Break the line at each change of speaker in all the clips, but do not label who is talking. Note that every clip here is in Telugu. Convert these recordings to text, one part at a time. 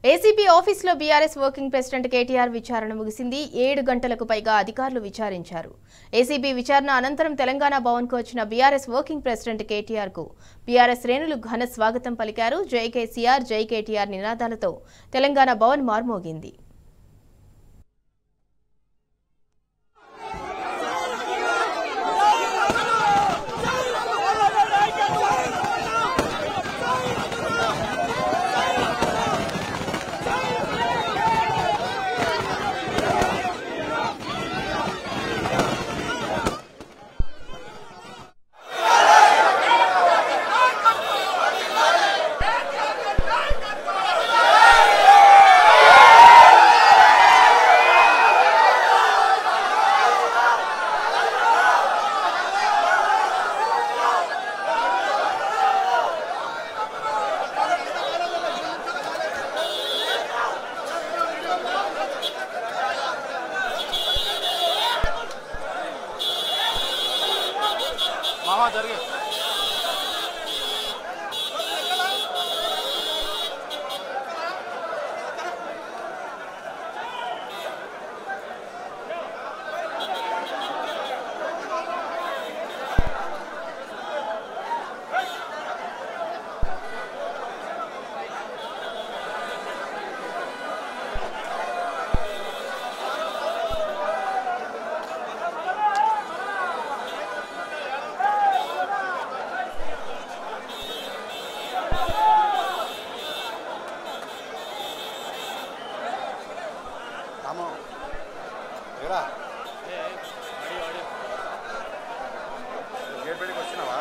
ఏసీబీ ఆఫీసులో బీఆర్ఎస్ వర్కింగ్ ప్రెసిడెంట్ కేటీఆర్ విచారణ ముగిసింది. 7 గంటలకు పైగా అధికారులు విచారించారు. ఏసీబీ విచారణ అనంతరం తెలంగాణ భవన్కు వచ్చిన బీఆర్ఎస్ వర్కింగ్ ప్రెసిడెంట్ కేటీఆర్ కు బీఆర్ఎస్ శ్రేణులు ఘన స్వాగతం పలికారు. జై కేసీఆర్, జై కేటీఆర్ నినాదాలతో తెలంగాణ భవన్ మార్మోగింది.
మామా జరిగే గేట్ బయటకు వచ్చినావా?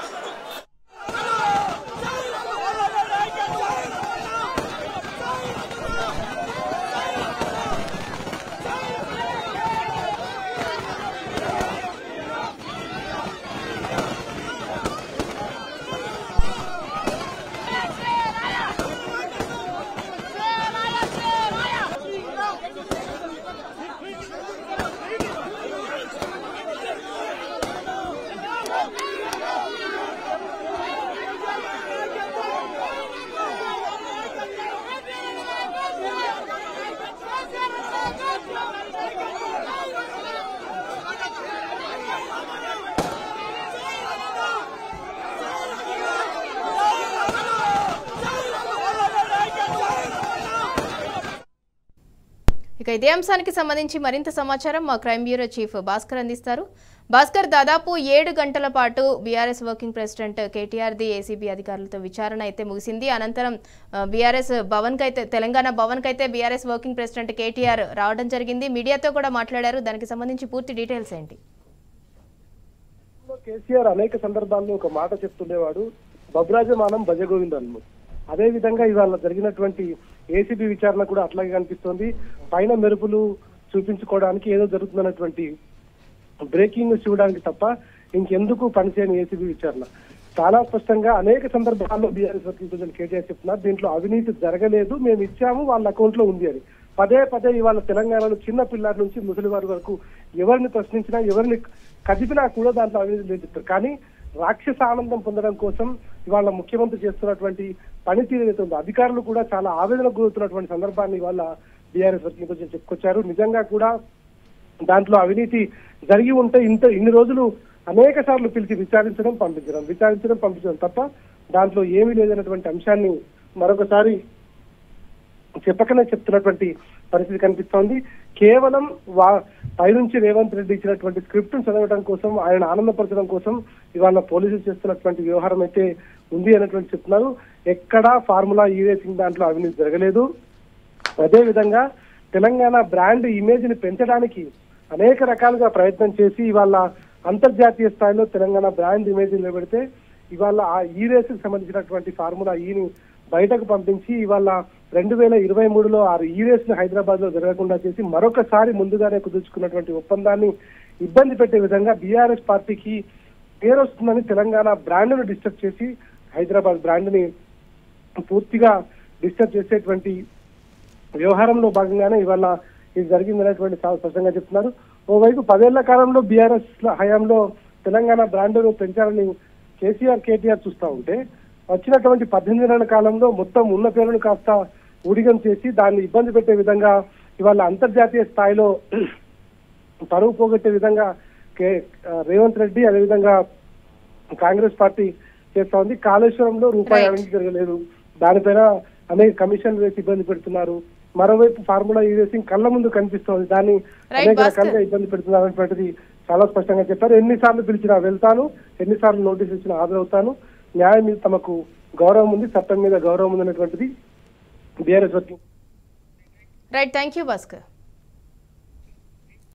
ఇక ఇదే అంశానికి సంబంధించి మరింత సమాచారం మా క్రైమ్ బ్యూరో చీఫ్ భాస్కర్ అందిస్తారు. భాస్కర్, దాదాపు 7 గంటల పాటు BRS working president KTR the ACB అధికారులతో విచారణ అయితే ముగిసింది. అనంతరం బీఆర్ఎస్ భవన్ కైతే తెలంగాణ భవన్ కైతే బీఆర్ఎస్ వర్కింగ్ ప్రెసిడెంట్ కేటీఆర్ రావడం జరిగింది. మీడియాతో కూడా మాట్లాడారు. దానికి సంబంధించి పూర్తి డీటెయిల్స్ ఏంటి?
కేసీఆర్ అనేక సందర్భాల్లో ఒక మాట చెప్తుండేవాడు, బబ్రాజమానం భజగోవిందన్ము. అదే విధంగా ఇవాళ జరిగినటువంటి ఏసీబీ విచారణ కూడా అట్లాగే కనిపిస్తోంది. పైన మెరుపులు చూపించుకోవడానికి ఏదో జరుగుతున్నటువంటి బ్రేకింగ్ న్యూస్ ఇవ్వడానికి తప్ప ఇంకెందుకు పనిచేయని ఏసీబీ విచారణ. చాలా స్పష్టంగా అనేక సందర్భాల్లో బీఆర్ఎస్ వర్కింగ్ ప్రెసిడెంట్ కేటీఆర్ చెప్తున్నారు, దీంట్లో అవినీతి జరగలేదు, మేము ఇచ్చాము, వాళ్ళ అకౌంట్ లో ఉంది అని. పదే పదే ఇవాళ తెలంగాణలో చిన్న పిల్లల నుంచి ముసలి వారి వరకు ఎవరిని ప్రశ్నించినా, ఎవరిని కదిపినా కూడా దాంట్లో అవినీతి లేదు. కానీ రాక్షస ఆనందం పొందడం కోసం ఇవాళ ముఖ్యమంత్రి చేస్తున్నటువంటి పనితీరు ఏదైతే ఉందో, అధికారులు కూడా చాలా ఆవేదనకు గురవుతున్నటువంటి సందర్భాన్ని ఇవాళ బీఆర్ఎస్ వర్కింగ్ ప్రెసిడెంట్ చెప్పుకొచ్చారు. నిజంగా కూడా దాంట్లో అవినీతి జరిగి ఉంటే ఇన్ని రోజులు అనేక సార్లు పిలిచి విచారించడం పంపించడం తప్ప దాంట్లో ఏమీ లేదన్నటువంటి అంశాన్ని మరొకసారి చెప్పకనే చెప్తున్నటువంటి పరిస్థితి కనిపిస్తోంది. కేవలం పైనుంచి రేవంత్ రెడ్డి ఇచ్చినటువంటి స్క్రిప్ట్ చదవడం కోసం, ఆయన ఆనందపరచడం కోసం ఇవాళ పోలీసులు చేస్తున్నటువంటి వ్యవహారం అయితే ఉంది అన్నటువంటి చెప్తున్నారు. ఎక్కడా ఫార్ములా రేసింగ్ దాంట్లో అవినీతి జరగలేదు. అదే విధంగా తెలంగాణ బ్రాండ్ ఇమేజ్ ని పెంచడానికి అనేక రకాలుగా ప్రయత్నం చేసి ఇవాళ అంతర్జాతీయ స్థాయిలో తెలంగాణ బ్రాండ్ ఇమేజ్ నిలబెడితే ఇవాళ ఆ రేసుకు సంబంధించినటువంటి ఫార్ములా ఈని బయటకు పంపించి ఇవాళ 2023లో ఆ రేస్ ని హైదరాబాద్ లో జరగకుండా చేసి మరొకసారి ముందుగానే కుదుర్చుకున్నటువంటి ఒప్పందాన్ని ఇబ్బంది పెట్టే విధంగా బీఆర్ఎస్ పార్టీకి పేరు వస్తుందని తెలంగాణ బ్రాండ్ ను డిస్టర్బ్ చేసి హైదరాబాద్ బ్రాండ్ ని పూర్తిగా డిస్టర్బ్ చేసేటువంటి వ్యవహారంలో భాగంగానే ఇవాళ ఇది జరిగిందనేటువంటి స్పష్టంగా చెప్తున్నారు. ఓవైపు 10 ఏళ్ల కాలంలో బీఆర్ఎస్ హయాంలో తెలంగాణ బ్రాండ్ను పెంచాలని కేసీఆర్ కేటీఆర్ చూస్తూ ఉంటే వచ్చినటువంటి 18 నెలల కాలంలో మొత్తం ఉన్న పేరును కాస్త ఊడిగం చేసి దాన్ని ఇబ్బంది పెట్టే విధంగా ఇవాళ అంతర్జాతీయ స్థాయిలో పరువు పోగొట్టే విధంగా రేవంత్ రెడ్డి అదేవిధంగా కాంగ్రెస్ పార్టీ చేస్తా ఉంది. కాళేశ్వరంలో రూపాయి అవినీతి జరగలేదు, దానిపైన అనేక కమిషన్లు వేసి ఇబ్బంది పెడుతున్నారు. మరోవైపు ఫార్ములా ఈ రేసింగ్ కళ్ళ ముందు కనిపిస్తోంది, దాన్ని అనేక రకాలుగా ఇబ్బంది పెడుతున్నారు అనేటువంటిది చాలా స్పష్టంగా చెప్పారు. ఎన్నిసార్లు పిలిచినా వెళ్తాను, ఎన్నిసార్లు నోటీస్ ఇచ్చినా హాజరవుతాను, న్యాయం మీద తమకు గౌరవం ఉంది, చట్టం మీద గౌరవం ఉంది అనేటువంటిది BRS working.
Right, thank you Bhaskar.